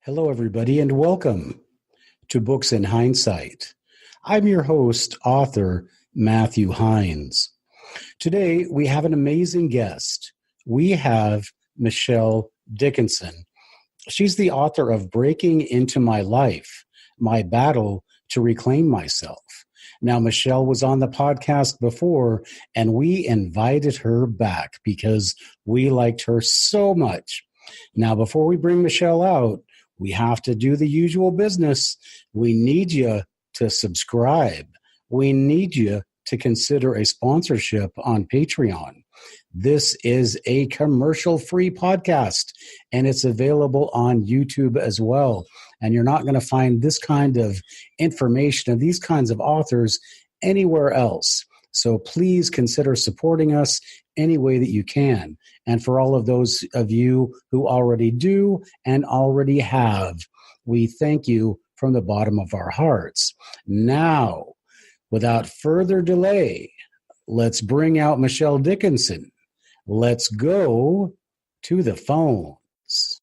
Hello, everybody, and welcome to Books in Hindsight. I'm your host, author Matthew Heinnes. Today, we have an amazing guest. We have Michelle Dickinson. She's the author of Breaking Into My Life, My Battle to Reclaim Myself. Now, Michelle was on the podcast before, and we invited her back because we liked her so much. Now, before we bring Michelle out, we have to do the usual business. We need you to subscribe. We need you to consider a sponsorship on Patreon. This is a commercial-free podcast, and it's available on YouTube as well. And you're not going to find this kind of information of these kinds of authors anywhere else. So please consider supporting us any way that you can. And for all of those of you who already do and already have, we thank you from the bottom of our hearts. Now, without further delay, let's bring out Michelle Dickinson. Let's go to the phones.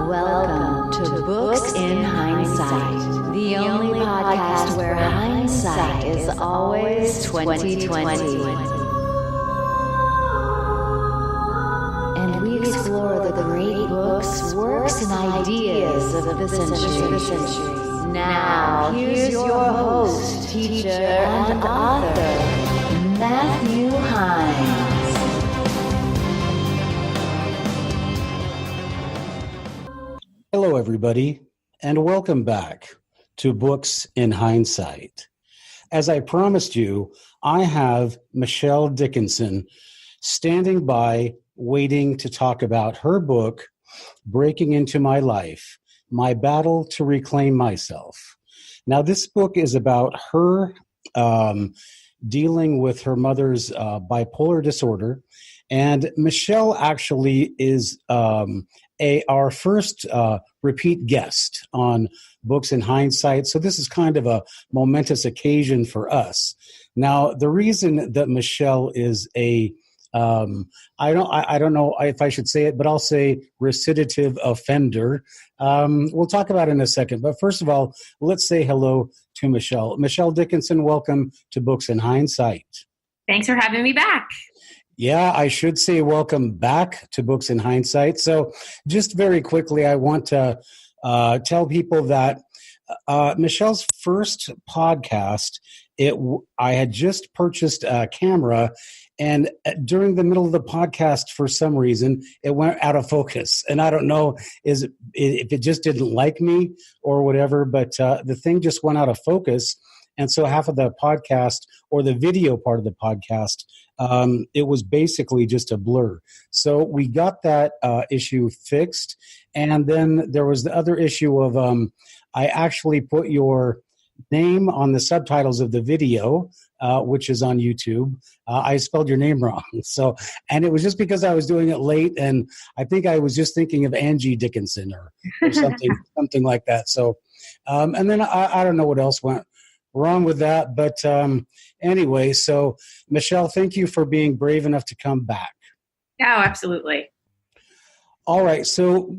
Welcome to Books in Hindsight, the only podcast where hindsight is always 2020. And we explore the great books, works, and ideas of the century. Now, here's your host, teacher, and author, Matthew Heinnes. Hello, everybody, and welcome back to Books in Hindsight. As I promised you, I have Michelle Dickinson standing by, waiting to talk about her book, Breaking Into My Life, My Battle to Reclaim Myself. Now, this book is about her dealing with her mother's bipolar disorder, and Michelle actually is our first repeat guest on Books in Hindsight. So this is kind of a momentous occasion for us. Now, the reason that Michelle is I don't know if I should say it, but I'll say recidivative offender. We'll talk about it in a second. But first of all, let's say hello to Michelle. Michelle Dickinson, welcome to Books in Hindsight. Thanks for having me back. Yeah, I should say welcome back to Books in Hindsight. So just very quickly, I want to tell people that Michelle's first podcast, I had just purchased a camera, and during the middle of the podcast, for some reason, it went out of focus. And I don't know if it just didn't like me or whatever, but the thing just went out of focus. And so half of the podcast, or the video part of the podcast, it was basically just a blur. So we got that issue fixed. And then there was the other issue of I actually put your name on the subtitles of the video, which is on YouTube. I spelled your name wrong. And it was just because I was doing it late, and I think I was just thinking of Angie Dickinson or something like that. So, and then I don't know what else went wrong with that. But anyway, so Michelle, thank you for being brave enough to come back. Oh, absolutely. All right. So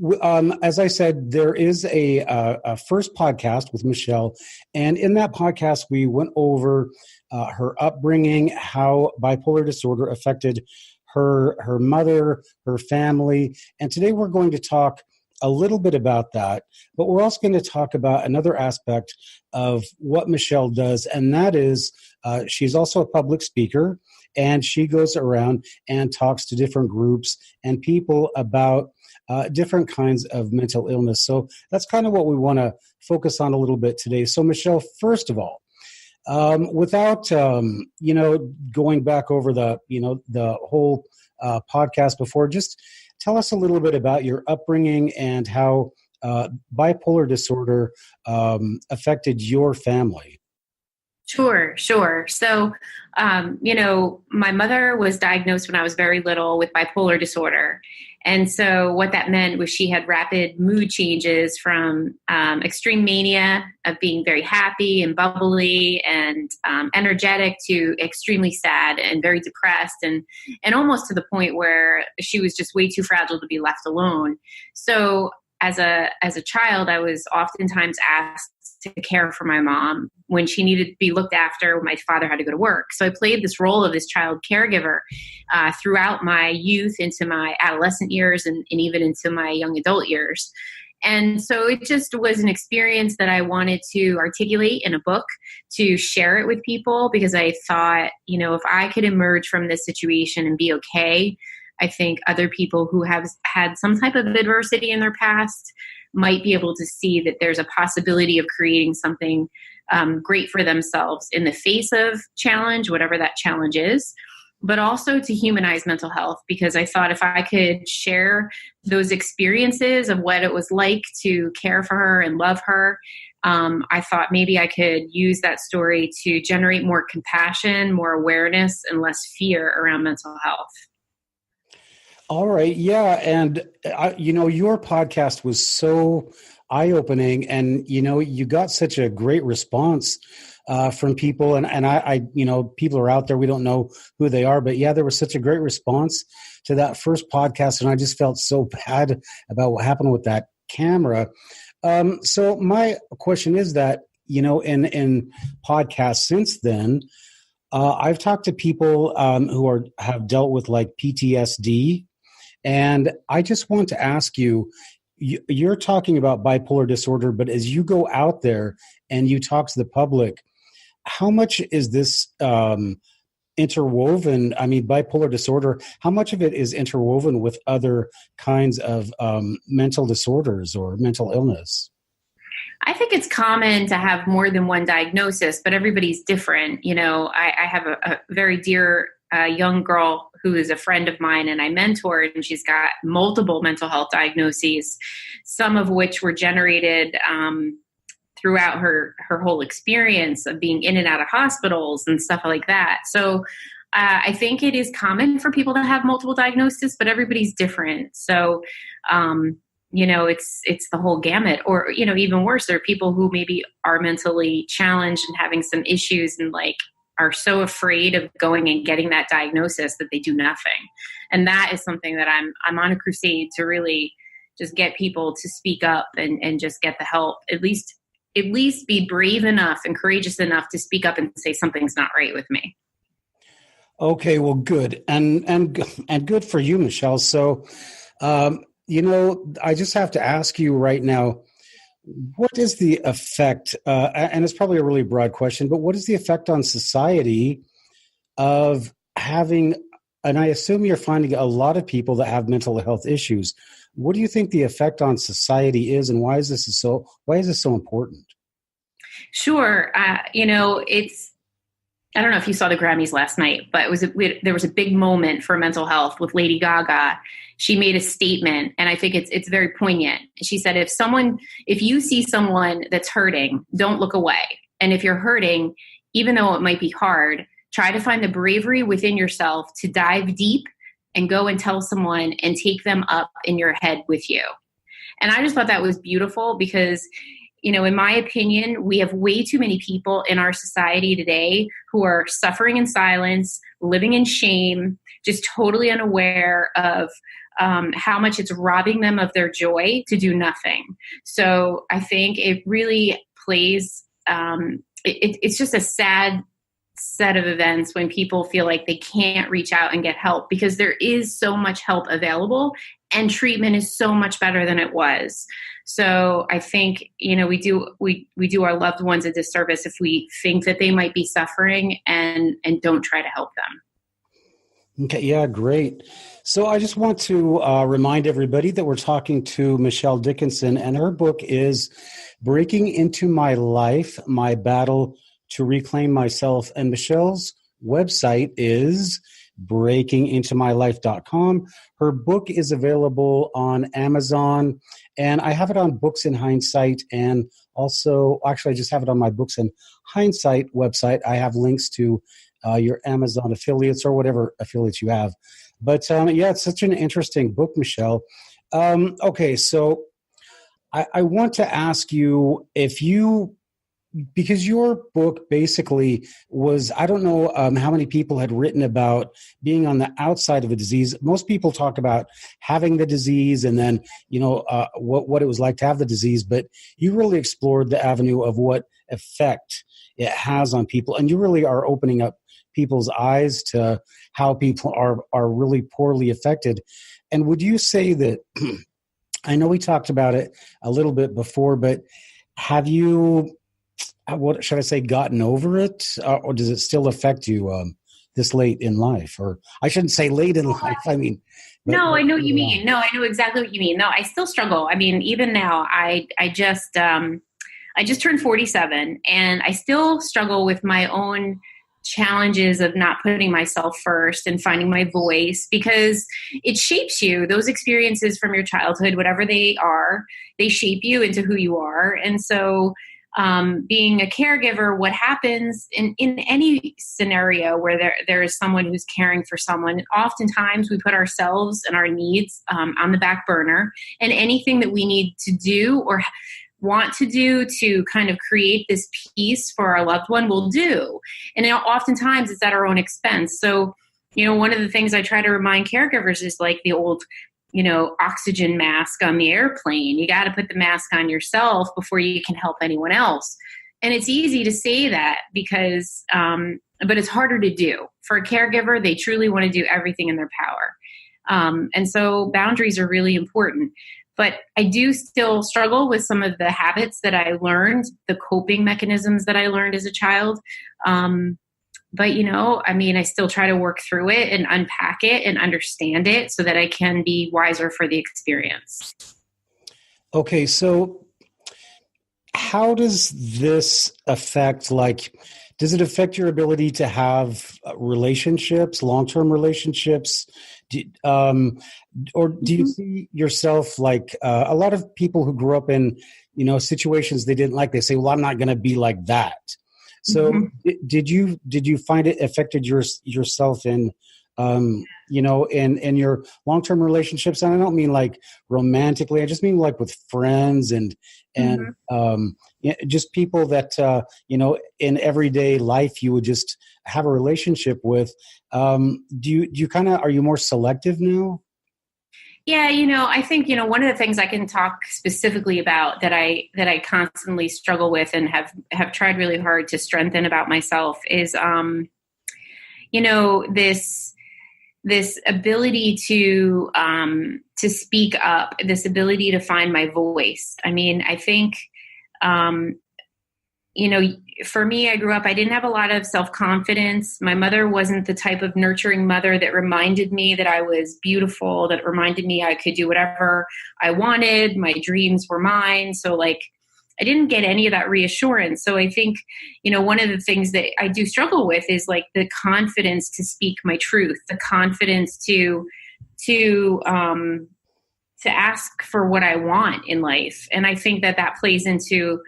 as I said, there is a first podcast with Michelle. And in that podcast, we went over her upbringing, how bipolar disorder affected her mother, her family. And today we're going to talk a little bit about that, but we're also going to talk about another aspect of what Michelle does, and that is she's also a public speaker, and she goes around and talks to different groups and people about different kinds of mental illness. So that's kind of what we want to focus on a little bit today. So Michelle, first of all, without going back over the whole podcast before, just tell us a little bit about your upbringing and how bipolar disorder affected your family. Sure. So, my mother was diagnosed when I was very little with bipolar disorder. And so what that meant was she had rapid mood changes from extreme mania of being very happy and bubbly and energetic to extremely sad and very depressed and almost to the point where she was just way too fragile to be left alone. So as a child, I was oftentimes asked to care for my mom when she needed to be looked after when my father had to go to work. So I played this role of this child caregiver throughout my youth into my adolescent years and even into my young adult years. And so it just was an experience that I wanted to articulate in a book, to share it with people, because I thought, if I could emerge from this situation and be okay, I think other people who have had some type of adversity in their past might be able to see that there's a possibility of creating something great for themselves in the face of challenge, whatever that challenge is, but also to humanize mental health, because I thought if I could share those experiences of what it was like to care for her and love her, I thought maybe I could use that story to generate more compassion, more awareness, and less fear around mental health. All right. Yeah. And, your podcast was so eye-opening, and, you got such a great response from people. And I, people are out there, we don't know who they are, but yeah, there was such a great response to that first podcast. And I just felt so bad about what happened with that camera. So my question is that, in podcasts since then, I've talked to people who have dealt with like PTSD. And I just want to ask you, you're talking about bipolar disorder, but as you go out there and you talk to the public, how much is this interwoven? I mean, bipolar disorder, how much of it is interwoven with other kinds of mental disorders or mental illness? I think it's common to have more than one diagnosis, but everybody's different. I have a very dear young girl who is a friend of mine and I mentored, and she's got multiple mental health diagnoses, some of which were generated throughout her whole experience of being in and out of hospitals and stuff like that. So I think it is common for people to have multiple diagnoses, but everybody's different. So, it's the whole gamut. Or, even worse, there are people who maybe are mentally challenged and having some issues and are so afraid of going and getting that diagnosis that they do nothing. And that is something that I'm on a crusade to really just get people to speak up and just get the help, at least be brave enough and courageous enough to speak up and say something's not right with me. Okay, well, good. And good for you, Michelle. So, I just have to ask you right now, what is the effect, and it's probably a really broad question, but what is the effect on society of having, and I assume you're finding a lot of people that have mental health issues. What do you think the effect on society is, and why is this so important? Sure. I don't know if you saw the Grammys last night, but there was a big moment for mental health with Lady Gaga. She made a statement, and I think it's very poignant. She said, if you see someone that's hurting, don't look away. And if you're hurting, even though it might be hard, try to find the bravery within yourself to dive deep and go and tell someone and take them up in your head with you. And I just thought that was beautiful because, in my opinion, we have way too many people in our society today who are suffering in silence, living in shame, just totally unaware of how much it's robbing them of their joy to do nothing. So I think it really plays, it's just a sad set of events when people feel like they can't reach out and get help, because there is so much help available and treatment is so much better than it was. So I think, we do our loved ones a disservice if we think that they might be suffering and don't try to help them. Okay, yeah, great. So I just want to remind everybody that we're talking to Michelle Dickinson, and her book is Breaking Into My Life, My Battle to Reclaim Myself. And Michelle's website is breakingintomylife.com. Her book is available on Amazon, and I have it on Books in Heinessight, and also, actually, I just have it on my Books in Heinessight website. I have links to your Amazon affiliates or whatever affiliates you have. But yeah, it's such an interesting book, Michelle. Okay, so I want to ask you if you, because your book basically was, I don't know how many people had written about being on the outside of a disease. Most people talk about having the disease and then, what it was like to have the disease, but you really explored the avenue of what effect it has on people. And you really are opening up people's eyes to how people are really poorly affected. And would you say that, I know we talked about it a little bit before, but have you, what should I say, gotten over it? Or does it still affect you this late in life? Or I shouldn't say late in life. I mean, no, I know what you mean. No, I know exactly what you mean. No, I still struggle. I mean, even now, I just turned 47 and I still struggle with my own challenges of not putting myself first and finding my voice, because it shapes you. Those experiences from your childhood, whatever they are, they shape you into who you are. And so being a caregiver, what happens in any scenario where there is someone who's caring for someone, oftentimes we put ourselves and our needs on the back burner, and anything that we need to do or want to do to kind of create this peace for our loved one will do. And oftentimes it's at our own expense. So, one of the things I try to remind caregivers is like the old oxygen mask on the airplane. You got to put the mask on yourself before you can help anyone else. And it's easy to say that because, but it's harder to do. For a caregiver, they truly want to do everything in their power. And so boundaries are really important. But I do still struggle with some of the habits that I learned, the coping mechanisms that I learned as a child. But, I still try to work through it and unpack it and understand it so that I can be wiser for the experience. Okay, so how does this affect, does it affect your ability to have relationships, long-term relationships? Or do you see yourself like a lot of people who grew up in, situations they didn't like, they say, well, I'm not going to be like that. So did you find it affected yourself in, in your long-term relationships? And I don't mean like romantically. I just mean like with friends and just people that, in everyday life you would just have a relationship with. Do you are you more selective now? Yeah, I think, one of the things I can talk specifically about that I constantly struggle with and have tried really hard to strengthen about myself is, this ability to speak up, this ability to find my voice. I mean, I think, for me, I grew up, I didn't have a lot of self-confidence. My mother wasn't the type of nurturing mother that reminded me that I was beautiful, that reminded me I could do whatever I wanted. My dreams were mine. So I didn't get any of that reassurance. So I think, one of the things that I do struggle with is the confidence to speak my truth, the confidence to ask for what I want in life. And I think that plays into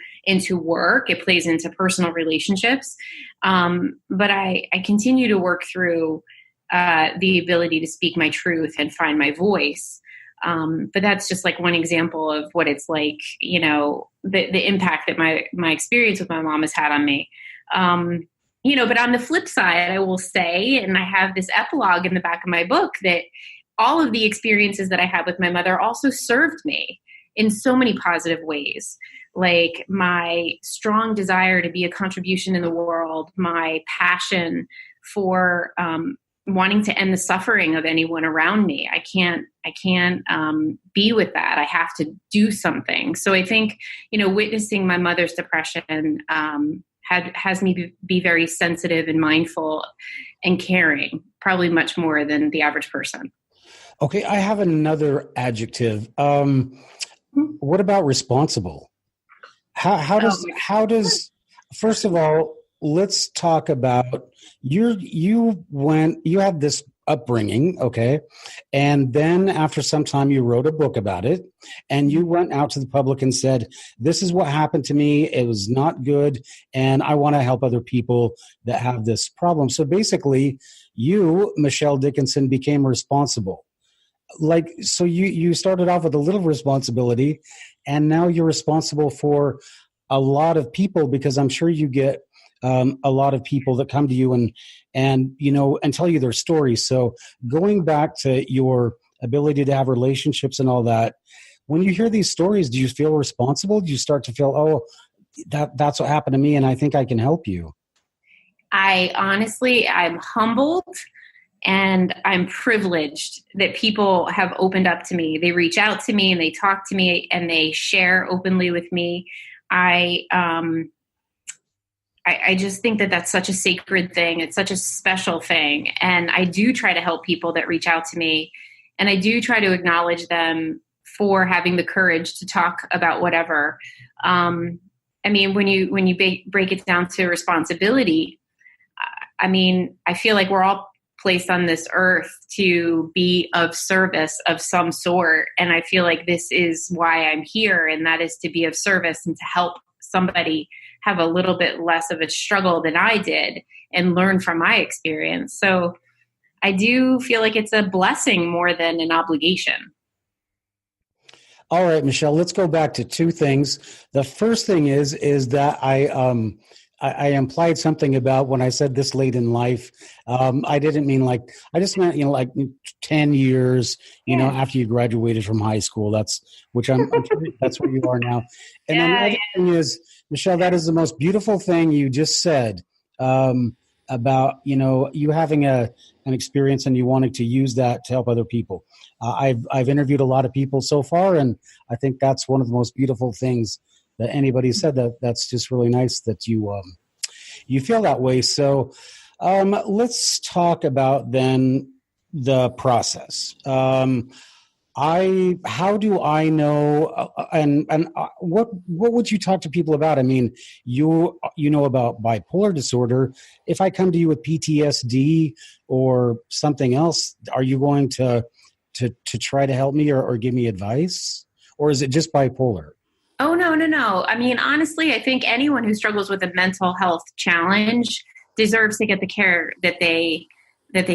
work. It plays into personal relationships. But I continue to work through the ability to speak my truth and find my voice. But that's just one example of what it's like, the impact that my experience with my mom has had on me. But on the flip side, I will say, and I have this epilogue in the back of my book, that all of the experiences that I had with my mother also served me in so many positive ways. Like my strong desire to be a contribution in the world, my passion for wanting to end the suffering of anyone around me. I can't be with that. I have to do something. So I think, witnessing my mother's depression has me be very sensitive and mindful and caring, probably much more than the average person. Okay, I have another adjective. What about responsible? How does first of all, let's talk about you had this upbringing, okay? And then after some time, you wrote a book about it, and you went out to the public and said, this is what happened to me. It was not good, and I want to help other people that have this problem. So basically, you, Michelle Dickinson, became responsible. So you started off with a little responsibility, and now you're responsible for a lot of people, because I'm sure you get a lot of people that come to you and tell you their stories. So going back to your ability to have relationships and all that, when you hear these stories, do you feel responsible? Do you start to feel, oh, that's what happened to me, and I think I can help you? I'm humbled and I'm privileged that people have opened up to me. They reach out to me and they talk to me and they share openly with me. I just think that that's such a sacred thing. It's such a special thing. And I do try to help people that reach out to me. And I do try to acknowledge them for having the courage to talk about whatever. When you break it down to responsibility, I feel like we're all placed on this earth to be of service of some sort. And I feel like this is why I'm here. And that is to be of service and to help somebody have a little bit less of a struggle than I did and learn from my experience. So I do feel like it's a blessing more than an obligation. All right, Michelle, let's go back to two things. The first thing is that I implied something about when I said this late in life. I didn't mean I just meant, 10 years, after you graduated from high school. That's sure that's where you are now. And then the other thing is, Michelle, that is the most beautiful thing you just said about, you having an experience and you wanting to use that to help other people. I've interviewed a lot of people so far, and I think that's one of the most beautiful things that anybody said. That's just really nice that you feel that way. So let's talk about then the process. How do I know, and what would you talk to people about? I mean, you know about bipolar disorder. If I come to you with PTSD or something else, are you going to try to help me or give me advice? Or is it just bipolar? Oh, no. Honestly, I think anyone who struggles with a mental health challenge deserves to get the care that they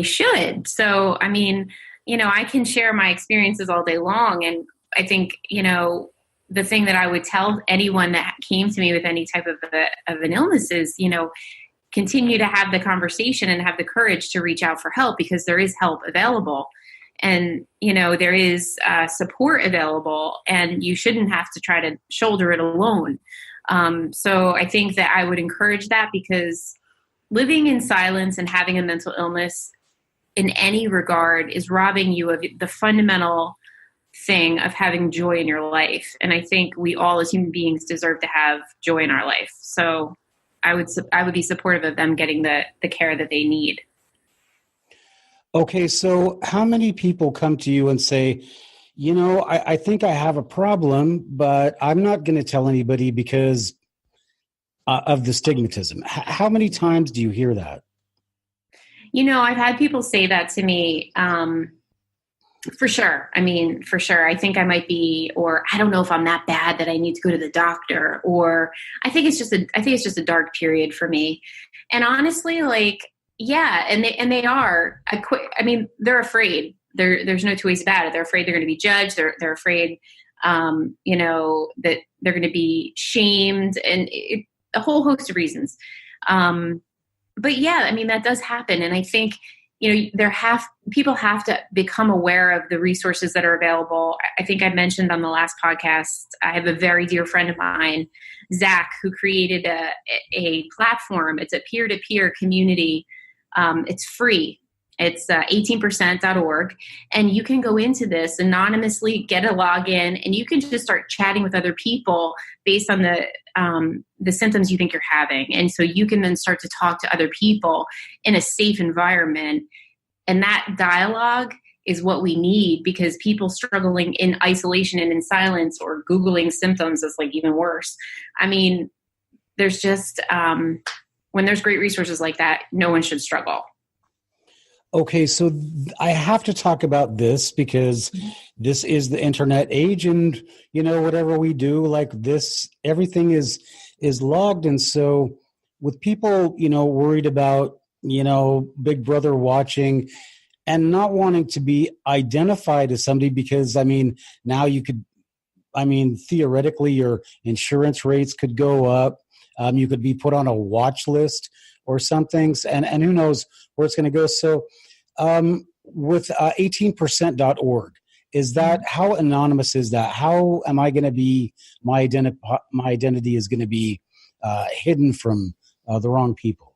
should. So, I can share my experiences all day long. And I think, the thing that I would tell anyone that came to me with any type of an illness is, continue to have the conversation and have the courage to reach out for help, because there is help available. And, there is support available, and you shouldn't have to try to shoulder it alone. So I think that I would encourage that, because living in silence and having a mental illness in any regard is robbing you of the fundamental thing of having joy in your life. And I think we all as human beings deserve to have joy in our life. So I would be supportive of them getting the care that they need. Okay, so how many people come to you and say, I think I have a problem, but I'm not going to tell anybody because of the stigmatism? How many times do you hear that? I've had people say that to me, for sure. For sure. I think I might be, or I don't know if I'm that bad that I need to go to the doctor, or I think it's just a dark period for me. And honestly, yeah, and they are. They're afraid. There's no two ways about it. They're afraid they're going to be judged. They're afraid, that they're going to be shamed, and a whole host of reasons. But yeah, that does happen, and I think people have to become aware of the resources that are available. I think I mentioned on the last podcast, I have a very dear friend of mine, Zach, who created a platform. It's a peer-to-peer community. It's free. It's 18%.org. And you can go into this anonymously, get a login, and you can just start chatting with other people based on the symptoms you think you're having. And so you can then start to talk to other people in a safe environment. And that dialogue is what we need, because people struggling in isolation and in silence or Googling symptoms is even worse. There's just, when there's great resources like that, no one should struggle. Okay, so I have to talk about this because this is the internet age, and whatever we do, like this, everything is logged, and so with people, worried about Big Brother watching and not wanting to be identified as somebody, because now you could, theoretically, your insurance rates could go up. You could be put on a watch list or something, and who knows where it's going to go. So with 18%.org, is that, how anonymous is that? How am I going to be, my identity is going to be hidden from the wrong people?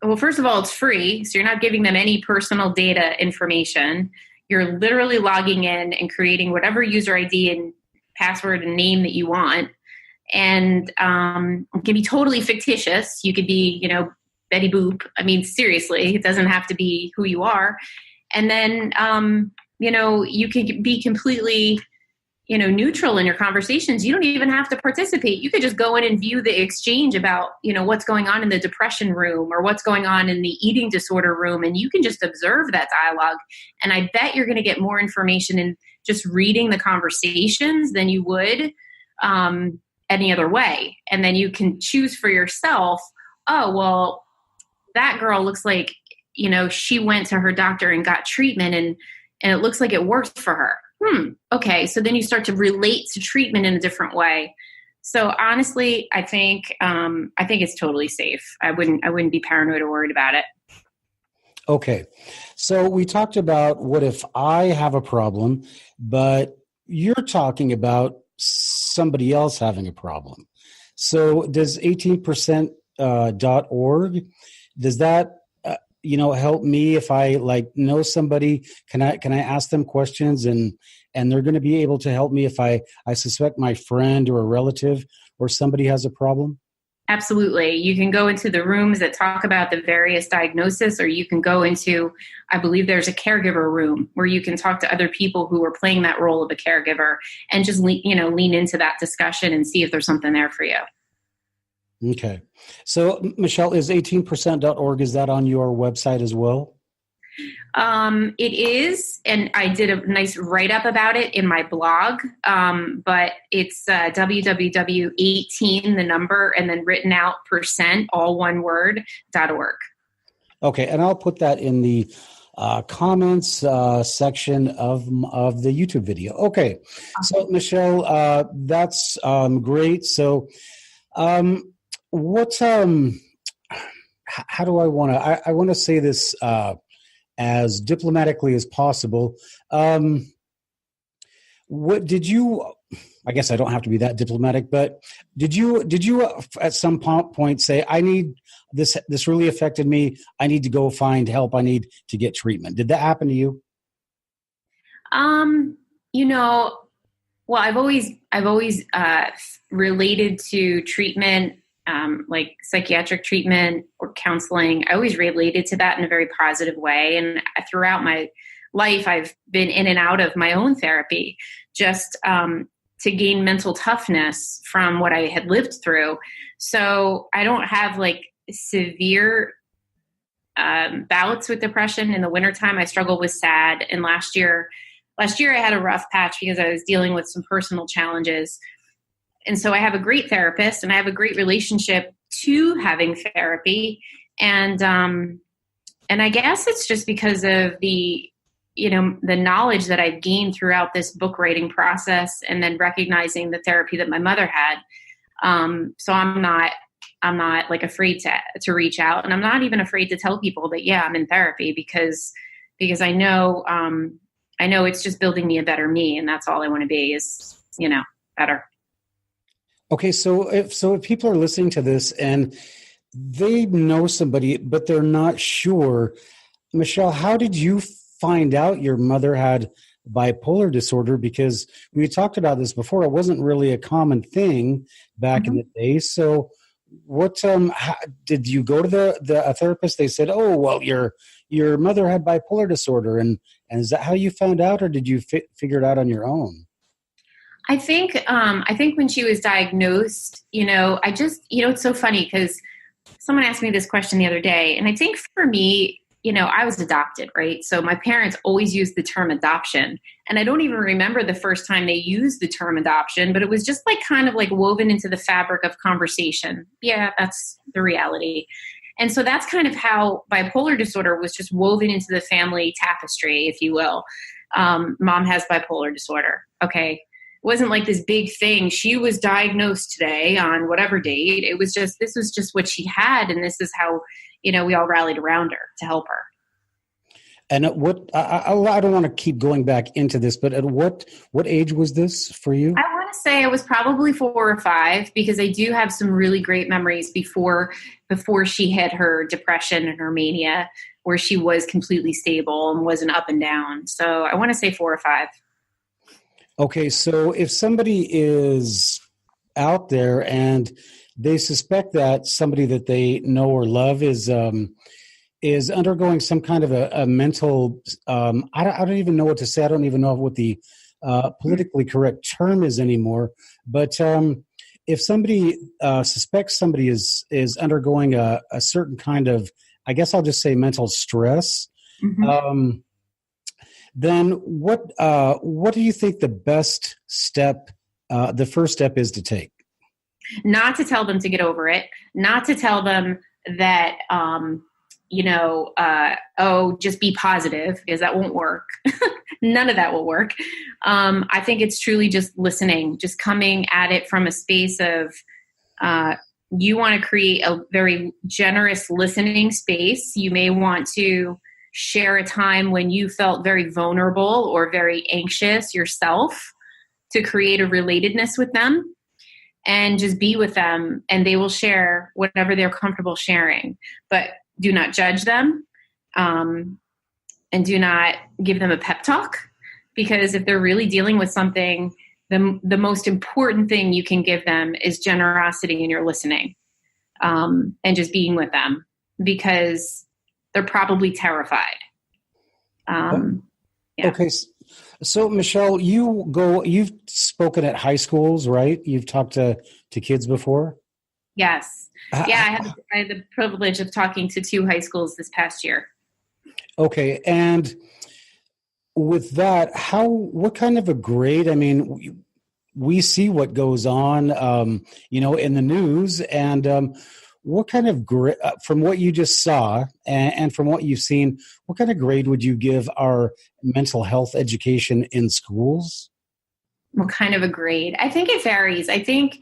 Well, first of all, it's free, so you're not giving them any personal data information. You're literally logging in and creating whatever user ID and password and name that you want. And it can be totally fictitious. You could be, Betty Boop. Seriously, it doesn't have to be who you are. And then, you could be completely, neutral in your conversations. You don't even have to participate. You could just go in and view the exchange about, what's going on in the depression room or what's going on in the eating disorder room. And you can just observe that dialogue. And I bet you're going to get more information in just reading the conversations than you would any other way. And then you can choose for yourself, oh, well, that girl looks like, she went to her doctor and got treatment and it looks like it worked for her. Okay. So then you start to relate to treatment in a different way. So honestly, I think it's totally safe. I wouldn't be paranoid or worried about it. Okay. So we talked about what if I have a problem, but you're talking about somebody else having a problem. So does 18%.org, does that help me if I know somebody? Can I ask them questions and they're going to be able to help me if I suspect my friend or a relative or somebody has a problem? Absolutely. You can go into the rooms that talk about the various diagnoses, or you can go into, I believe there's a caregiver room where you can talk to other people who are playing that role of a caregiver and just lean into that discussion and see if there's something there for you. Okay. So, Michelle, is 18%.org, is that on your website as well? It is, and I did a nice write-up about it in my blog, but it's www.18, the number, and then written out %, all one word, .org. Okay, and I'll put that in the comments section of the YouTube video. Okay, so Michelle, that's great. So what, how do I want to, I want to say this as diplomatically as possible. What did you, I guess I don't have to be that diplomatic, but did you at some point say, I need this really affected me, I need to go find help, I need to get treatment? Did that happen to you? Well, I've always related to treatment, like psychiatric treatment or counseling. I always related to that in a very positive way. And throughout my life, I've been in and out of my own therapy just to gain mental toughness from what I had lived through. So I don't have like severe bouts with depression. In the wintertime, I struggle with SAD. And last year I had a rough patch because I was dealing with some personal challenges. And so I have a great therapist and I have a great relationship to having therapy. And I guess it's just because of the knowledge that I've gained throughout this book writing process and then recognizing the therapy that my mother had. So I'm not like afraid to reach out, and I'm not even afraid to tell people that, yeah, I'm in therapy because I know it's just building me a better me. And that's all I want to be is, better. Okay. So if people are listening to this and they know somebody, but they're not sure, Michelle, how did you find out your mother had bipolar disorder? Because we talked about this before. It wasn't really a common thing back in the day. So what, did you go to a therapist? They said, oh, well, your mother had bipolar disorder. And is that how you found out, or did you figure it out on your own? I think when she was diagnosed, I just, it's so funny because someone asked me this question the other day. And I think for me, I was adopted, right? So my parents always used the term adoption. And I don't even remember the first time they used the term adoption, but it was just like kind of like woven into the fabric of conversation. Yeah, that's the reality. And so that's kind of how bipolar disorder was just woven into the family tapestry, if you will. Mom has bipolar disorder. Okay. It wasn't like this big thing. She was diagnosed today on whatever date. It was just, this was just what she had. And this is how, we all rallied around her to help her. And at what, I don't want to keep going back into this, but at what age was this for you? I want to say I was probably 4 or 5, because I do have some really great memories before she had her depression and her mania, where she was completely stable and wasn't up and down. So I want to say 4 or 5. Okay. So if somebody is out there and they suspect that somebody that they know or love is undergoing some kind of a mental, I don't even know what to say. I don't even know what the politically correct term is anymore. But if somebody suspects somebody is undergoing a certain kind of, I guess I'll just say mental stress, then what do you think the best step, the first step is to take? Not to tell them to get over it, not to tell them that, just be positive, because that won't work. None of that will work. I think it's truly just listening, just coming at it from a space of, you want to create a very generous listening space. You may want to share a time when you felt very vulnerable or very anxious yourself, to create a relatedness with them. And just be with them, and they will share whatever they're comfortable sharing. But do not judge them, and do not give them a pep talk, because if they're really dealing with something, the most important thing you can give them is generosity in your listening, and just being with them, because they're probably terrified. Yeah. Okay. So, Michelle, you've spoken at high schools, right? You've talked to kids before? Yes. Yeah, I had the privilege of talking to 2 high schools this past year. Okay. And with that, what kind of a grade? I mean, we see what goes on, in the news, and what kind of grade, from what you just saw and from what you've seen, what kind of grade would you give our mental health education in schools? What kind of a grade? I think it varies. I think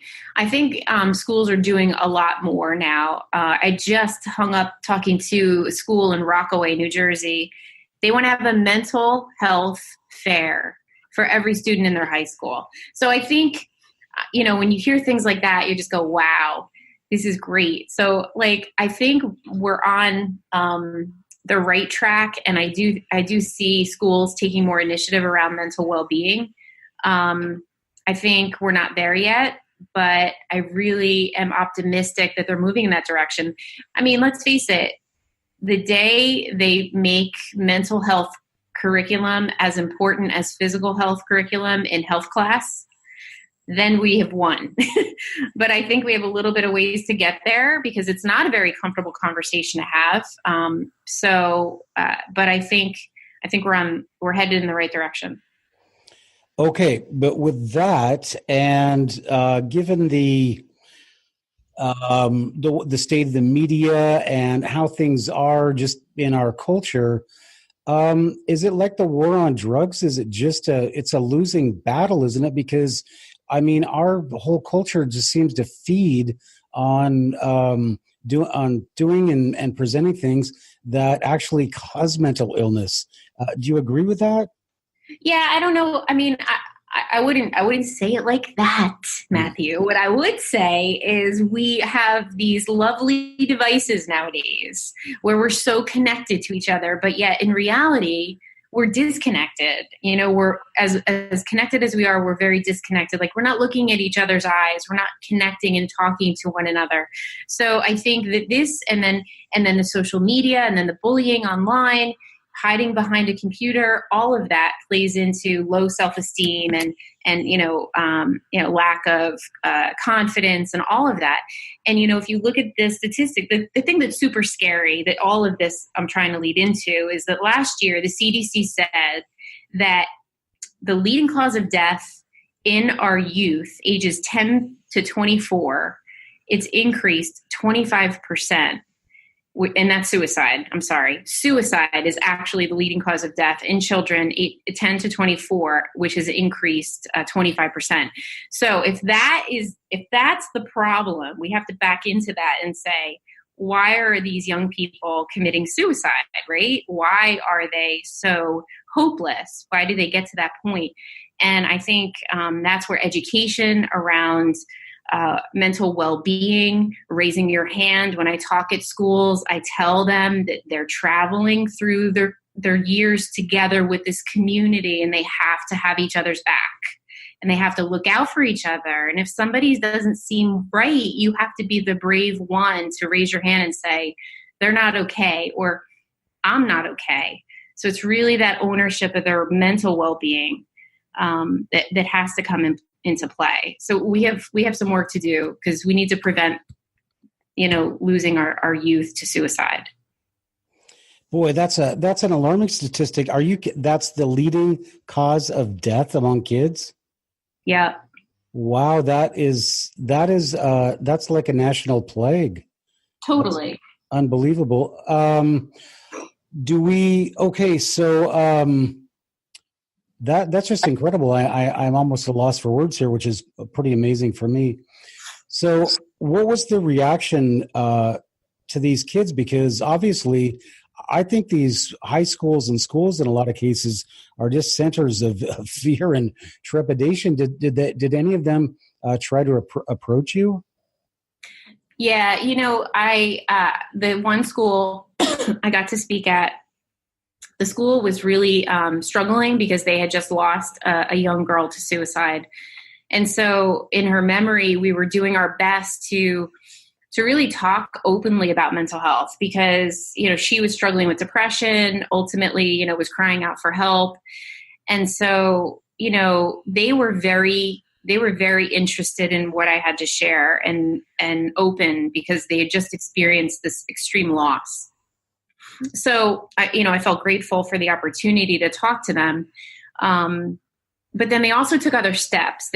schools are doing a lot more now. I just hung up talking to a school in Rockaway, New Jersey. They want to have a mental health fair for every student in their high school. So I think, when you hear things like that, you just go, wow, this is great. So I think we're on the right track, and I do see schools taking more initiative around mental well-being. I think we're not there yet, but I really am optimistic that they're moving in that direction. I mean, let's face it, the day they make mental health curriculum as important as physical health curriculum in health class, then we have won. But I think we have a little bit of ways to get there, because it's not a very comfortable conversation to have. But I think we're headed in the right direction. Okay, but with that, and given the state of the media and how things are just in our culture, is it like the war on drugs? Is it just it's a losing battle, isn't it? Because I mean, our whole culture just seems to feed on doing and presenting things that actually cause mental illness. Do you agree with that? Yeah, I don't know. I mean, I wouldn't say it like that, Matthew. What I would say is we have these lovely devices nowadays where we're so connected to each other, but yet in reality, we're disconnected. We're as connected as we are, we're very disconnected. Like, we're not looking at each other's eyes. We're not connecting and talking to one another. So I think that this, and then the social media, and then the bullying online, hiding behind a computer, all of that plays into low self-esteem and lack of confidence and all of that. And, if you look at the statistic, the thing that's super scary that all of this I'm trying to lead into is that last year the CDC said that the leading cause of death in our youth, ages 10 to 24, it's increased 25%. And that's suicide. I'm sorry. Suicide is actually the leading cause of death in children 10 to 24, which has increased 25%. So if that's the problem, we have to back into that and say, why are these young people committing suicide, right? Why are they so hopeless? Why do they get to that point? And I think that's where education around mental well-being, raising your hand. When I talk at schools, I tell them that they're traveling through their years together with this community, and they have to have each other's back, and they have to look out for each other. And if somebody doesn't seem right, you have to be the brave one to raise your hand and say, they're not okay, or I'm not okay. So it's really that ownership of their mental well-being that has to come into play. So we have some work to do because we need to prevent, losing our youth to suicide. Boy, that's an alarming statistic. That's the leading cause of death among kids? Yeah. Wow, that's like a national plague. Totally. That's unbelievable. That's just incredible. I'm almost at a loss for words here, which is pretty amazing for me. So what was the reaction to these kids? Because obviously I think these high schools and schools in a lot of cases are just centers of fear and trepidation. Did any of them try to approach you? Yeah. The one school I got to speak at, the school was really struggling because they had just lost a young girl to suicide. And so in her memory, we were doing our best to really talk openly about mental health because, she was struggling with depression, ultimately, was crying out for help. And so, they were very interested in what I had to share and open because they had just experienced this extreme loss. So, I felt grateful for the opportunity to talk to them. But then they also took other steps.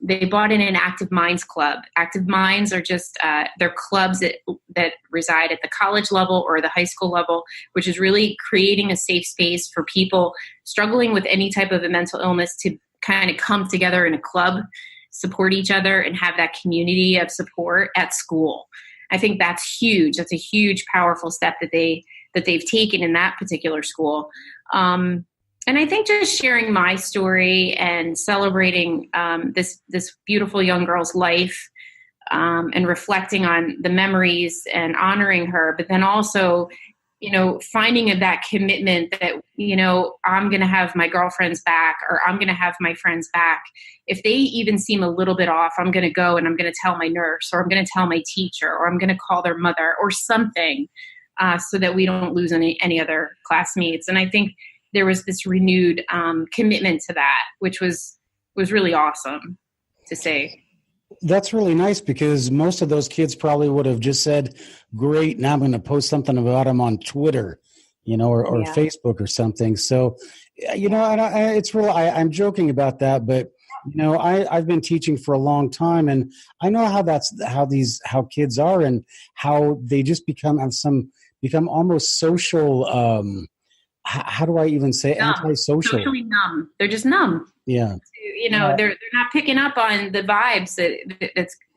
They bought in an Active Minds club. Active Minds are just, they're clubs that reside at the college level or the high school level, which is really creating a safe space for people struggling with any type of a mental illness to kind of come together in a club, support each other, and have that community of support at school. I think that's huge. That's a huge, powerful step that they've taken in that particular school. And I think just sharing my story and celebrating this beautiful young girl's life and reflecting on the memories and honoring her, but then also, finding that commitment that, I'm going to have my girlfriend's back or I'm going to have my friend's back. If they even seem a little bit off, I'm going to go and I'm going to tell my nurse or I'm going to tell my teacher or I'm going to call their mother or something so that we don't lose any other classmates. And I think there was this renewed commitment to that, which was really awesome to see. That's really nice because most of those kids probably would have just said, great, now I'm going to post something about them on Twitter, or Yeah. Facebook or something. So, it's real. I'm joking about that, but, I've been teaching for a long time and I know how kids are and how they just become almost social, how do I even say antisocial? Socially numb. They're just numb. Yeah. They're not picking up on the vibes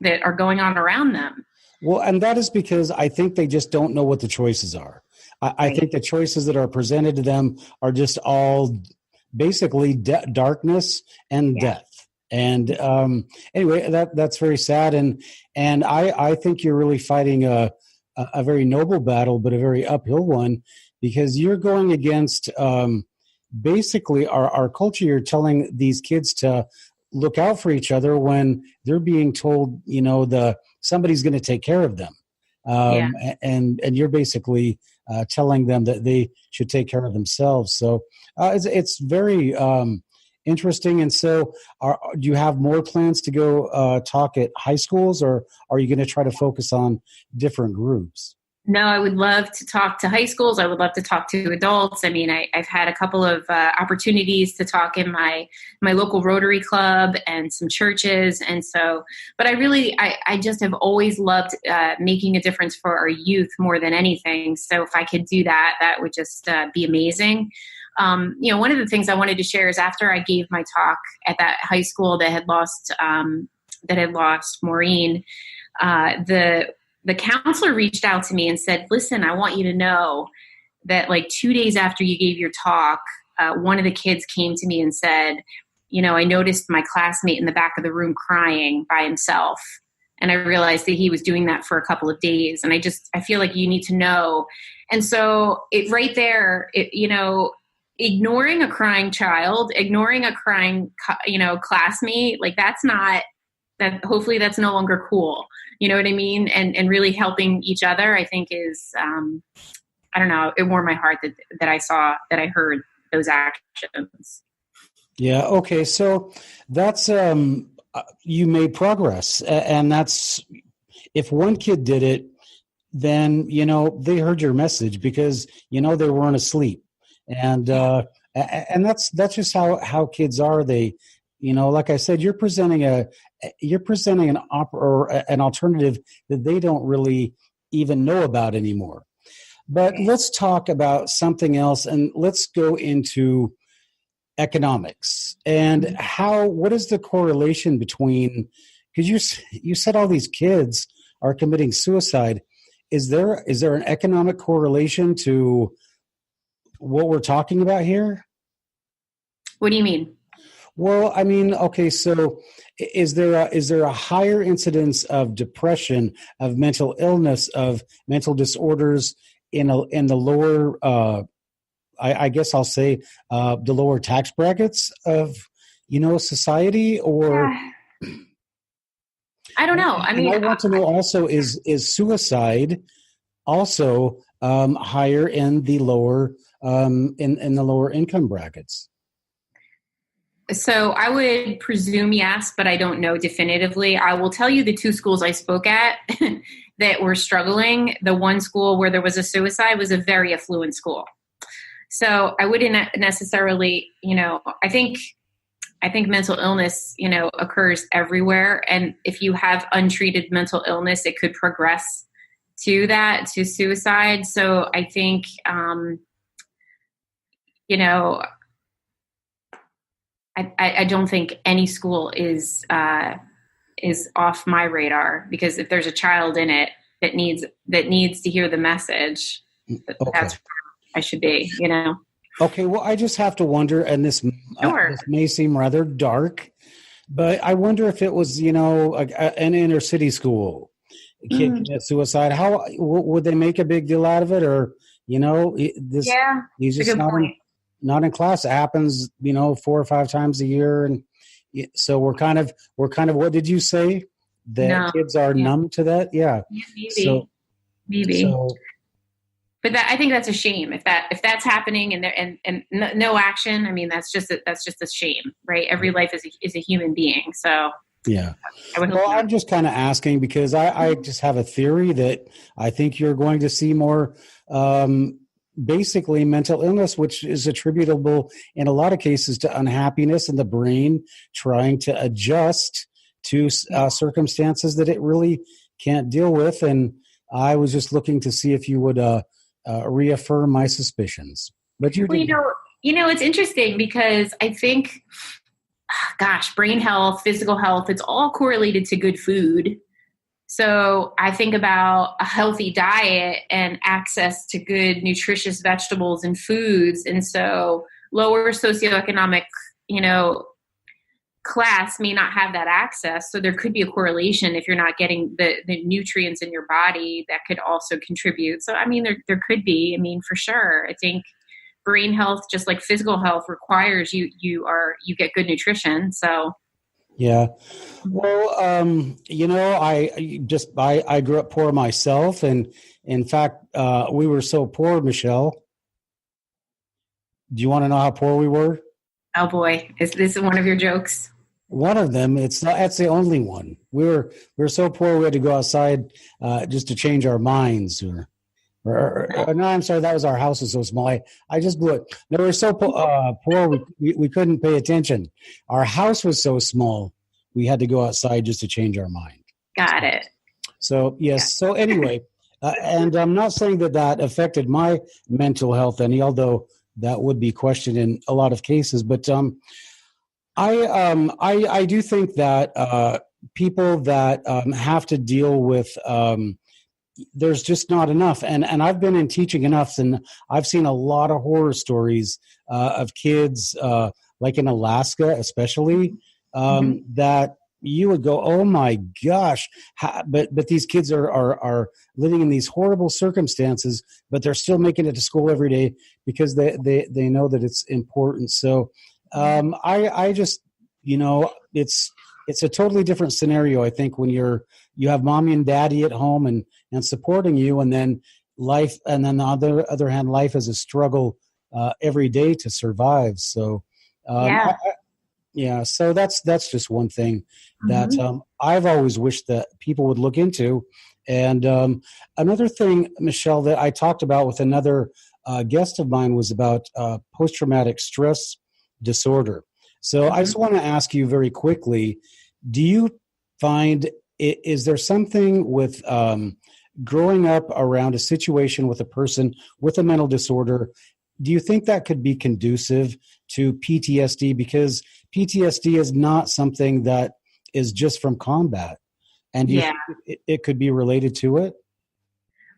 that are going on around them. Well, and that is because I think they just don't know what the choices are. I think the choices that are presented to them are just all basically darkness and death. And anyway, that's very sad. And I think you're really fighting a very noble battle, but a very uphill one, because you're going against basically our culture. You're telling these kids to look out for each other when they're being told, somebody's going to take care of them. And you're basically telling them that they should take care of themselves. So it's very interesting. And so do you have more plans to go talk at high schools, or are you going to try to focus on different groups? No, I would love to talk to high schools. I would love to talk to adults. I mean, I've had a couple of opportunities to talk in my local Rotary Club and some churches. And so, but I just have always loved making a difference for our youth more than anything. So if I could do that, that would just be amazing. One of the things I wanted to share is after I gave my talk at that high school that had lost Maureen, the counselor reached out to me and said, listen, I want you to know that like 2 days after you gave your talk, one of the kids came to me and said, I noticed my classmate in the back of the room crying by himself. And I realized that he was doing that for a couple of days. And I feel like you need to know. And so right there, ignoring a crying child, ignoring a crying, classmate, like hopefully that's no longer cool. You know what I mean? And really helping each other, I think is, I don't know, it warmed my heart that I heard those actions. Yeah. Okay. So that's, you made progress, and that's, if one kid did it, then, they heard your message because, they weren't asleep. And that's just how kids are. They, like I said, you're presenting an alternative that they don't really even know about anymore. But let's talk about something else, and let's go into economics and what is the correlation between, because you said all these kids are committing suicide. Is there an economic correlation to what we're talking about here? What do you mean? Well, I mean, okay, so is there a higher incidence of depression, of mental illness, of mental disorders in the lower, I guess I'll say, the lower tax brackets of, society, or? I don't know. I mean, I want to know also, is suicide also higher in the lower in the lower income brackets? So I would presume yes, but I don't know definitively. I will tell you the two schools I spoke at that were struggling. The one school where there was a suicide was a very affluent school. So I wouldn't necessarily, I think mental illness, occurs everywhere. And if you have untreated mental illness, it could progress to suicide. So I think, I don't think any school is off my radar, because if there's a child in it that needs to hear the message, that's where I should be, Okay, well, I just have to wonder, and this may seem rather dark, but I wonder if it was, an inner city school kid commit suicide. How would they make a big deal out of it, or he's just not in class. It happens, 4 or 5 times a year, and so we're kind of. What did you say? That kids are numb to that. Yeah, maybe. But I think that's a shame if that's happening and no action. I mean, that's just a shame, right? Every life is a human being. So yeah. I'm just kind of asking because I just have a theory that I think you're going to see more. Basically mental illness, which is attributable in a lot of cases to unhappiness in the brain trying to adjust to circumstances that it really can't deal with. And I was just looking to see if you would reaffirm my suspicions. But it's interesting because I think, brain health, physical health, it's all correlated to good food. So I think about a healthy diet and access to good, nutritious vegetables and foods. And so lower socioeconomic, class may not have that access. So there could be a correlation if you're not getting the nutrients in your body that could also contribute. So, I mean, there could be, for sure. I think brain health, just like physical health, requires you get good nutrition. So. Yeah. Well, I grew up poor myself, and In fact, we were so poor, Michelle. Do you want to know how poor we were? Oh boy, is this one of your jokes? One of them. That's the only one. We were so poor we had to go outside just to change our minds. No, I'm sorry. That was our house was so small. I just blew it. No, we were so poor we couldn't pay attention. Our house was so small we had to go outside just to change our mind. Got it. So yes. So anyway, and I'm not saying that affected my mental health any, although that would be questioned in a lot of cases. But I do think that people that have to deal with there's just not enough, and I've been in teaching enough, and I've seen a lot of horror stories of kids, like in Alaska, especially, that you would go, oh my gosh! But these kids are living in these horrible circumstances, but they're still making it to school every day because they know that it's important. So I just, it's a totally different scenario. I think when you have mommy and daddy at home and supporting you, and then life, and then on the other hand, life is a struggle every day to survive. So so that's just one thing that I've always wished that people would look into. And another thing, Michelle, that I talked about with another guest of mine was about post-traumatic stress disorder. So I just want to ask you very quickly, do you find, is there something with growing up around a situation with a person with a mental disorder, do you think that could be conducive to PTSD? Because PTSD is not something that is just from combat. And do you think it could be related to it?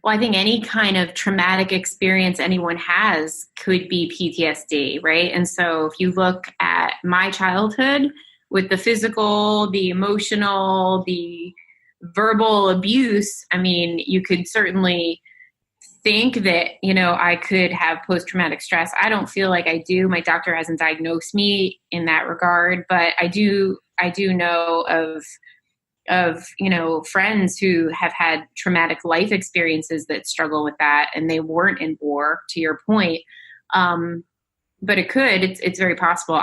Well, I think any kind of traumatic experience anyone has could be PTSD, right? And so if you look at my childhood with the physical, the emotional, the verbal abuse, I mean, you could certainly think that, I could have post-traumatic stress. I don't feel like I do. My doctor hasn't diagnosed me in that regard, but I do know of friends who have had traumatic life experiences that struggle with that, and they weren't in war, to your point. But it's very possible.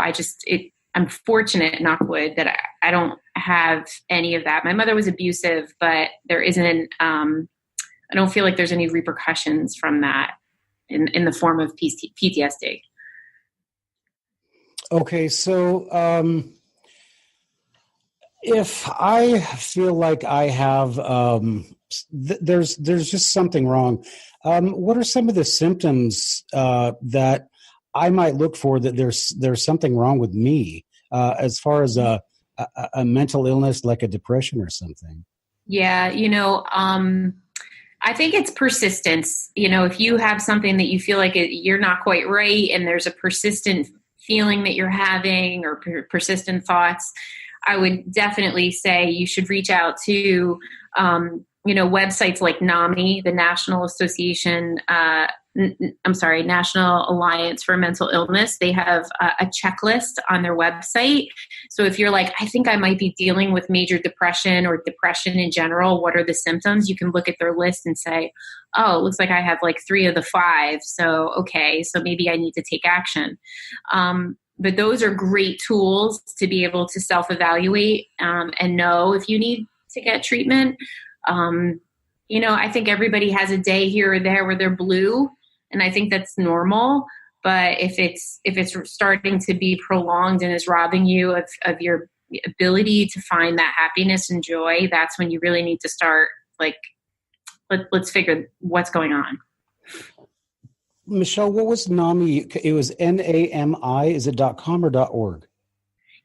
I'm fortunate, knock wood, that I don't have any of that. My mother was abusive, but there isn't, I don't feel like there's any repercussions from that in the form of PTSD. Okay. So, if I feel like I have, there's just something wrong. What are some of the symptoms that I might look for that there's something wrong with me as far as a mental illness like a depression or something? Yeah, I think it's persistence. If you have something that you feel like you're not quite right, and there's a persistent feeling that you're having or persistent thoughts, I would definitely say you should reach out to, websites like NAMI, the National National Alliance for Mental Illness. They have a checklist on their website. So if you're like, I think I might be dealing with major depression or depression in general, what are the symptoms? You can look at their list and say, oh, it looks like I have like 3 of the 5. So, okay, so maybe I need to take action. But those are great tools to be able to self-evaluate and know if you need to get treatment. I think everybody has a day here or there where they're blue, and I think that's normal. But if it's starting to be prolonged and is robbing you of your ability to find that happiness and joy, that's when you really need to start, let's figure what's going on. Michelle, what was NAMI? It was NAMI. Is it .com or .org?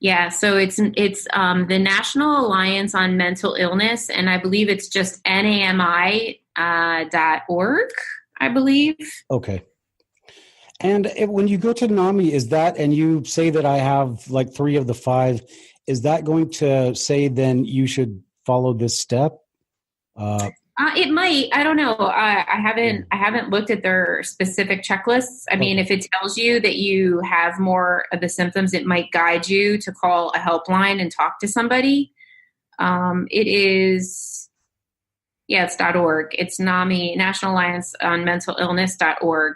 Yeah, so it's the National Alliance on Mental Illness, and I believe it's just NAMI.org, I believe. Okay. And when you go to NAMI, is that, and you say that I have like 3 of the 5, is that going to say then you should follow this step? It might. I don't know. I haven't looked at their specific checklists. I mean, if it tells you that you have more of the symptoms, it might guide you to call a helpline and talk to somebody. It is Yeah, it's .org. It's NAMI, National Alliance on Mental Illness.org.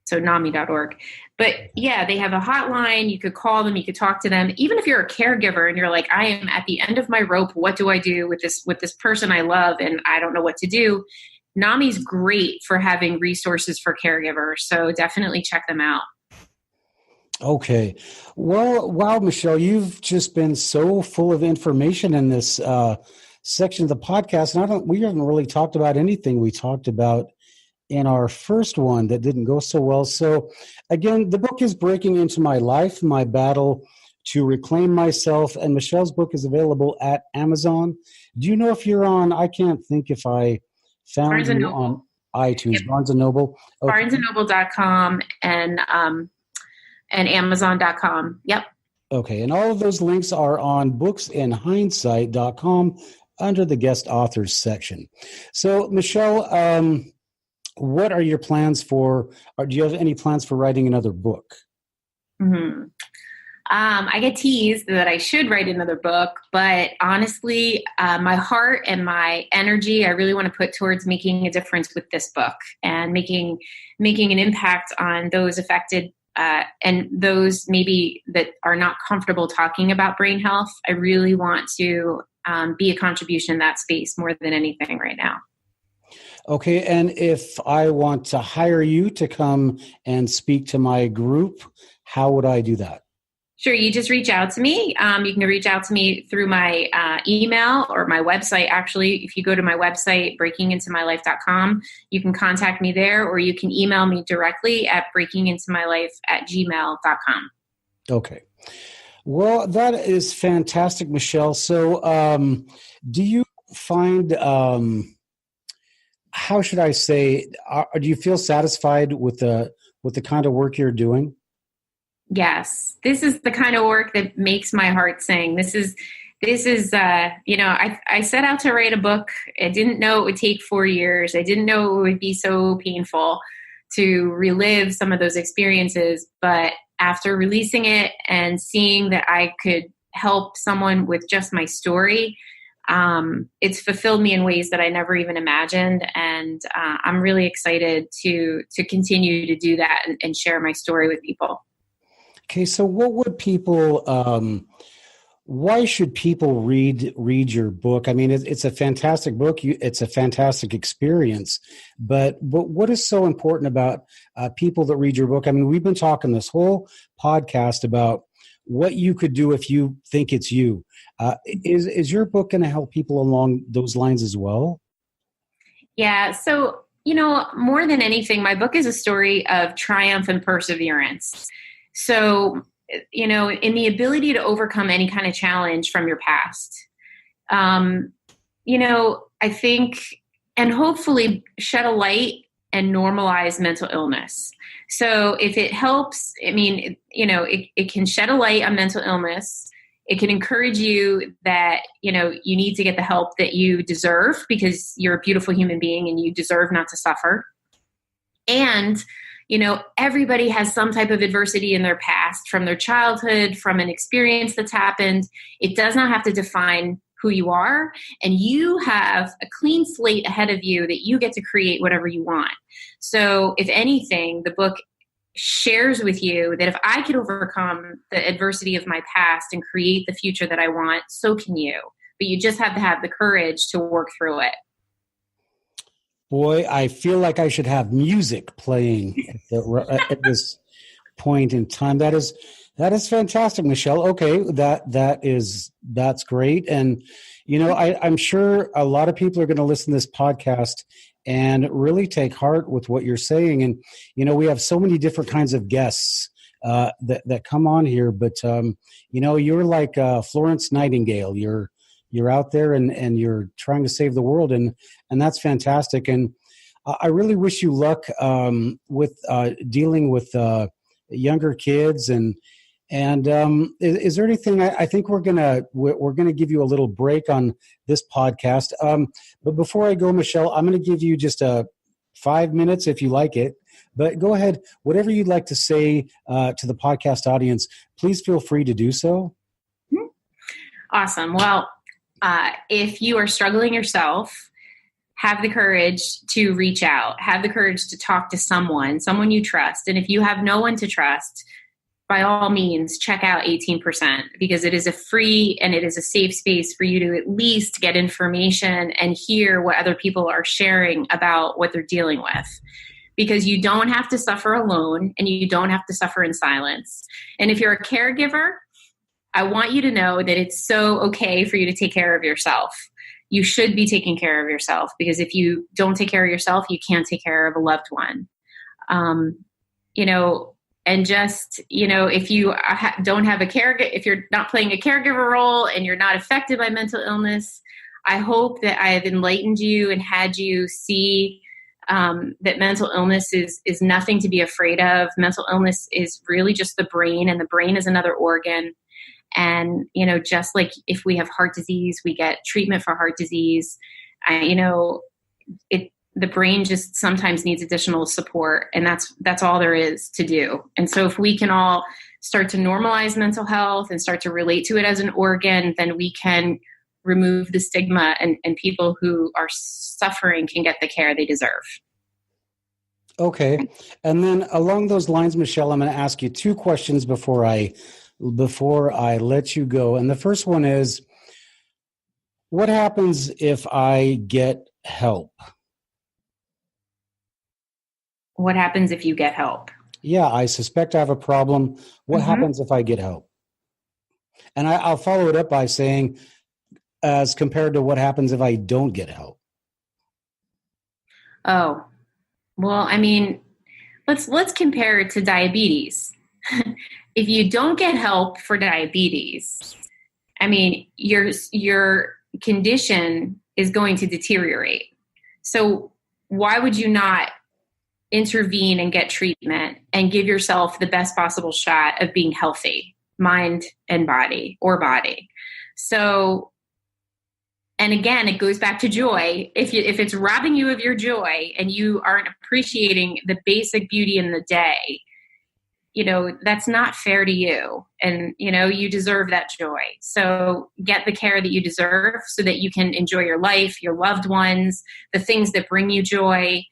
So NAMI.org. But yeah, they have a hotline. You could call them. You could talk to them. Even if you're a caregiver and you're like, I am at the end of my rope. What do I do with this person I love and I don't know what to do? NAMI's great for having resources for caregivers. So definitely check them out. Okay. Well, wow, Michelle, you've just been so full of information in this section of the podcast. And we haven't really talked about anything we talked about in our first one that didn't go so well. So again, the book is Breaking Into My Life, My Battle to Reclaim Myself. And Michelle's book is available at Amazon. Do you know if you're on, I can't think if I found you on iTunes, yep. Barnes & Noble. Okay. BarnesandNoble.com and Amazon.com. Yep. Okay. And all of those links are on booksinhindsight.com under the guest authors section. So Michelle, what are your plans or do you have any plans for writing another book? Mm-hmm. I get teased that I should write another book, but honestly, my heart and my energy, I really want to put towards making a difference with this book and making an impact on those affected and those maybe that are not comfortable talking about brain health. I really want to be a contribution in that space more than anything right now. Okay, and if I want to hire you to come and speak to my group, how would I do that? Sure, you just reach out to me. You can reach out to me through my email or my website. Actually, if you go to my website, breakingintomylife.com, you can contact me there, or you can email me directly at breakingintomylife@gmail.com. Okay. Well, that is fantastic, Michelle. So do you find... how should I say, do you feel satisfied with the kind of work you're doing? Yes. This is the kind of work that makes my heart sing. This is I set out to write a book. I didn't know it would take 4 years. I didn't know it would be so painful to relive some of those experiences. But after releasing it and seeing that I could help someone with just my story, it's fulfilled me in ways that I never even imagined. And I'm really excited to continue to do that and share my story with people. Okay. So what would people, why should people read your book? I mean, it's a fantastic book. It's a fantastic experience, but what is so important about people that read your book? I mean, we've been talking this whole podcast about what you could do if you think it's you. Is your book going to help people along those lines as well? Yeah. So, more than anything, my book is a story of triumph and perseverance. So, in the ability to overcome any kind of challenge from your past, I think, and hopefully shed a light and normalize mental illness. So if it helps, it can shed a light on mental illness. It can encourage you that, you need to get the help that you deserve because you're a beautiful human being and you deserve not to suffer. And, everybody has some type of adversity in their past, from their childhood, from an experience that's happened. It does not have to define who you are, and you have a clean slate ahead of you that you get to create whatever you want. So if anything, the book shares with you that if I could overcome the adversity of my past and create the future that I want, so can you. But you just have to have the courage to work through it. Boy, I feel like I should have music playing at this point in time. That is fantastic, Michelle. Okay, that's great. And I'm sure a lot of people are going to listen to this podcast and really take heart with what you're saying. And we have so many different kinds of guests that come on here, but you're like Florence Nightingale. You're out there and you're trying to save the world, and that's fantastic. And I really wish you luck with dealing with younger kids. And is there anything? I think we're gonna give you a little break on this podcast. But before I go, Michelle, I'm gonna give you just 5 minutes if you like it. But go ahead, whatever you'd like to say to the podcast audience, please feel free to do so. Awesome. Well, if you are struggling yourself, have the courage to reach out, have the courage to talk to someone you trust. And if you have no one to trust, by all means, check out 18%, because it is a free and it is a safe space for you to at least get information and hear what other people are sharing about what they're dealing with. Because you don't have to suffer alone and you don't have to suffer in silence. And if you're a caregiver, I want you to know that it's so okay for you to take care of yourself. You should be taking care of yourself, because if you don't take care of yourself, you can't take care of a loved one. And just, if you don't have a caregiver, if you're not playing a caregiver role and you're not affected by mental illness, I hope that I have enlightened you and had you see that mental illness is nothing to be afraid of. Mental illness is really just the brain, and the brain is another organ. And, just like if we have heart disease, we get treatment for heart disease. The brain just sometimes needs additional support, and that's all there is to do. And so if we can all start to normalize mental health and start to relate to it as an organ, then we can remove the stigma, and people who are suffering can get the care they deserve. Okay. And then along those lines, Michelle, I'm going to ask you two questions before I let you go. And the first one is, what happens if I get help? What happens if you get help? Yeah, I suspect I have a problem. What happens if I get help? And I'll follow it up by saying, as compared to what happens if I don't get help. Oh, well, let's compare it to diabetes. If you don't get help for diabetes, your condition is going to deteriorate. So why would you not intervene and get treatment and give yourself the best possible shot of being healthy, mind and body, or body? So, and again, it goes back to joy. If it's robbing you of your joy and you aren't appreciating the basic beauty in the day, that's not fair to you. And, you deserve that joy. So get the care that you deserve so that you can enjoy your life, your loved ones, the things that bring you joy.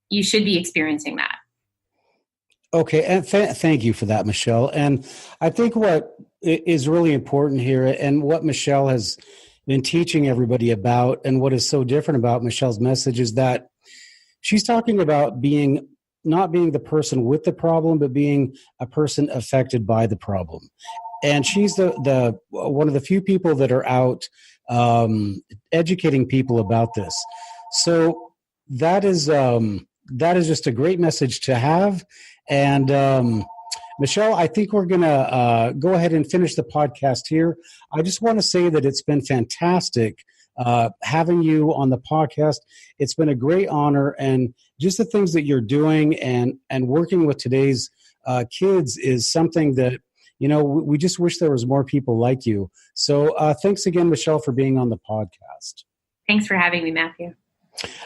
You should be experiencing that. Okay. And thank you for that, Michelle. And I think what is really important here, and what Michelle has been teaching everybody about, and what is so different about Michelle's message, is that she's talking about not being the person with the problem, but being a person affected by the problem. And she's the one of the few people that are out educating people about this. So that is just a great message to have. And Michelle, I think we're going to go ahead and finish the podcast here. I just want to say that it's been fantastic having you on the podcast. It's been a great honor, and just the things that you're doing and working with today's kids is something that, we just wish there was more people like you. So thanks again, Michelle, for being on the podcast. Thanks for having me, Matthew.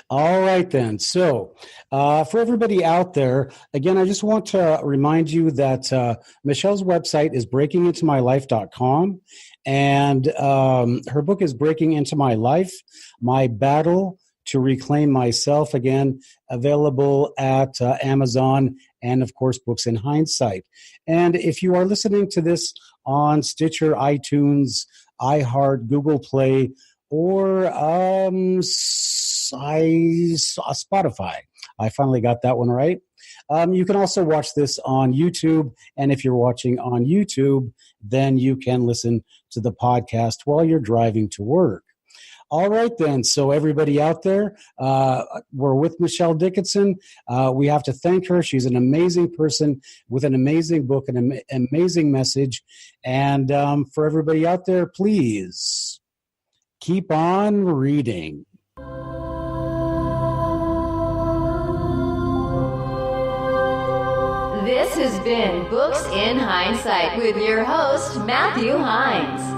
All right, then. So for everybody out there, again, I just want to remind you that Michelle's website is breakingintomylife.com, and her book is Breaking Into My Life, My Battle to Reclaim Myself, again, available at Amazon and, of course, Books in Heinessight. And if you are listening to this on Stitcher, iTunes, iHeart, Google Play, or Spotify. I finally got that one right. You can also watch this on YouTube. And if you're watching on YouTube, then you can listen to the podcast while you're driving to work. All right, then. So everybody out there, we're with Michelle Dickinson. We have to thank her. She's an amazing person with an amazing book and an amazing message. And for everybody out there, please keep on reading. This has been Books in Heinessight with your host, Matthew Heins.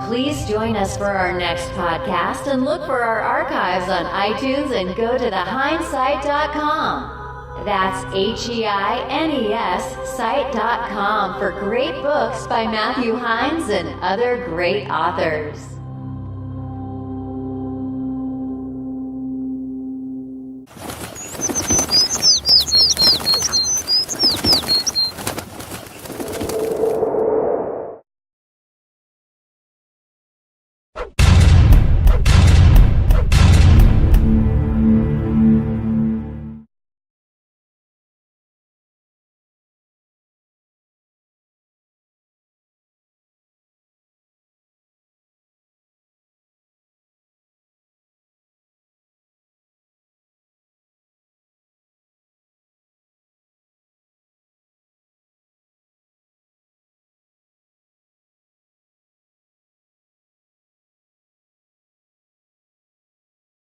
Please join us for our next podcast and look for our archives on iTunes and go to theheinessight.com. That's HEINES site.com for great books by Matthew Heins and other great authors.